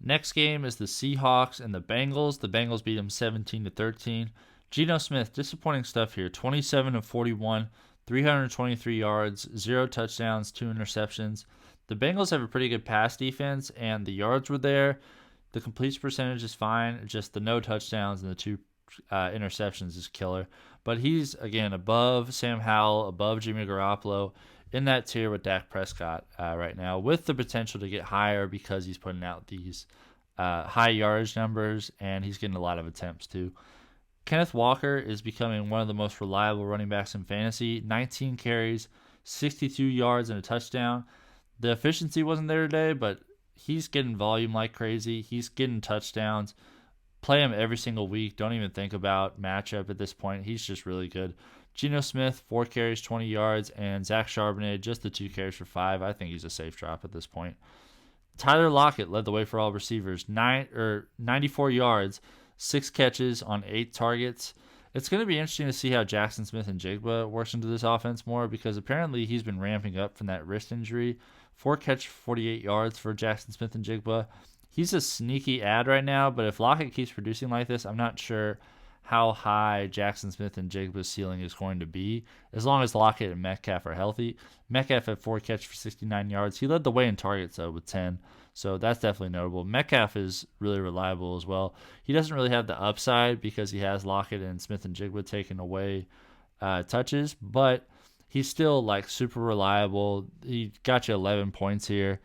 Next game is the Seahawks and the Bengals. The Bengals beat them 17-13. Geno Smith, disappointing stuff here. 27-41, 323 yards, 0 touchdowns, 2 interceptions. The Bengals have a pretty good pass defense, and the yards were there. The completion percentage is fine. Just the no touchdowns and the 2 interceptions is killer. But he's, again, above Sam Howell, above Jimmy Garoppolo, in that tier with Dak Prescott right now, with the potential to get higher because he's putting out these high yardage numbers, and he's getting a lot of attempts too. Kenneth Walker is becoming one of the most reliable running backs in fantasy. 19 carries, 62 yards, and a touchdown. The efficiency wasn't there today, but he's getting volume like crazy. He's getting touchdowns. Play him every single week. Don't even think about matchup at this point. He's just really good. Geno Smith, 4 carries, 20 yards, and Zach Charbonnet, just the 2 carries for 5. I think he's a safe drop at this point. Tyler Lockett led the way for all receivers. 94 yards, 6 catches on 8 targets. It's going to be interesting to see how Jaxon Smith-Njigba works into this offense more, because apparently he's been ramping up from that wrist injury. 4 catches, 48 yards for Jaxon Smith-Njigba. He's a sneaky ad right now, but if Lockett keeps producing like this, I'm not sure how high Jaxon Smith-Njigba's ceiling is going to be, as long as Lockett and Metcalf are healthy. Metcalf had 4 catches for 69 yards. He led the way in targets, though, with 10, so that's definitely notable. Metcalf is really reliable as well. He doesn't really have the upside because he has Lockett and Smith-Njigba taking away touches, but he's still like super reliable. He got you 11 points here.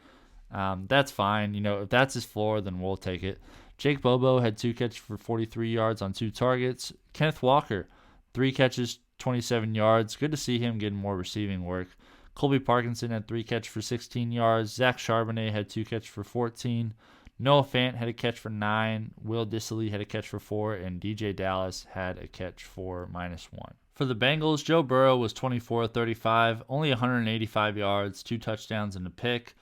That's fine. If that's his floor, then we'll take it. Jake Bobo had 2 catches for 43 yards on 2 targets. Kenneth Walker, 3 catches, 27 yards. Good to see him getting more receiving work. Colby Parkinson had 3 catches for 16 yards. Zach Charbonnet had 2 catches for 14. Noah Fant had a catch for 9. Will Dissly had a catch for 4. And DeeJay Dallas had a catch for -1. For the Bengals, Joe Burrow was 24-35, only 185 yards, 2 touchdowns, and a pick.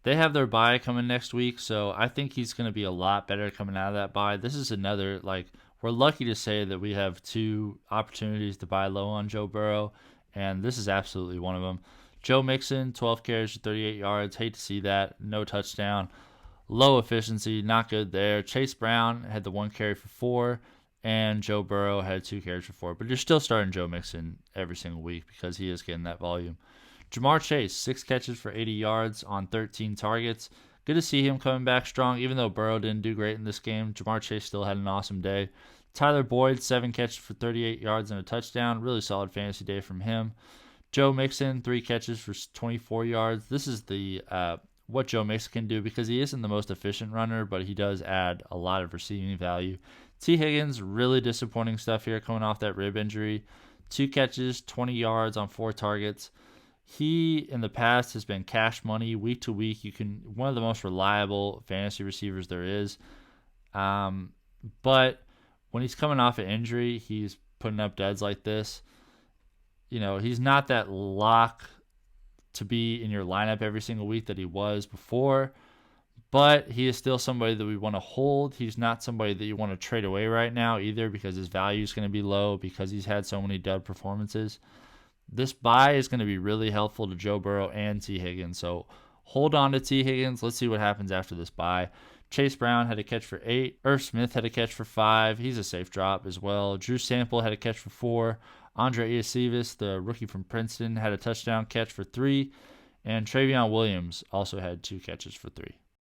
They have their bye coming next week, so I think he's going to be a lot better coming out of that bye. This is another, we're lucky to say that we have 2 opportunities to buy low on Joe Burrow, and this is absolutely one of them. Joe Mixon, 12 carries for 38 yards. Hate to see that. No touchdown. Low efficiency, not good there. Chase Brown had the 1 carry for 4, and Joe Burrow had 2 carries for 4. But you're still starting Joe Mixon every single week because he is getting that volume. Jamar Chase, 6 catches for 80 yards on 13 targets. Good to see him coming back strong. Even though Burrow didn't do great in this game, Jamar Chase still had an awesome day. Tyler Boyd, 7 catches for 38 yards and a touchdown. Really solid fantasy day from him. Joe Mixon, 3 catches for 24 yards. This is the what Joe Mixon can do, because he isn't the most efficient runner, but he does add a lot of receiving value. T. Higgins, really disappointing stuff here coming off that rib injury. 2 catches, 20 yards on 4 targets. He, in the past, has been cash money week to week. One of the most reliable fantasy receivers there is. But when he's coming off an injury, he's putting up duds like this. He's not that lock to be in your lineup every single week that he was before, but he is still somebody that we want to hold. He's not somebody that you want to trade away right now either, because his value is going to be low because he's had so many dud performances. This bye is going to be really helpful to Joe Burrow and T. Higgins, so hold on to T. Higgins. Let's see what happens after this bye. Chase Brown had a catch for 8. Irv Smith had a catch for 5. He's a safe drop as well. Drew Sample had a catch for 4. Andre Iosivas, the rookie from Princeton, had a touchdown catch for 3. And Trayveon Williams also had 2 catches for 3.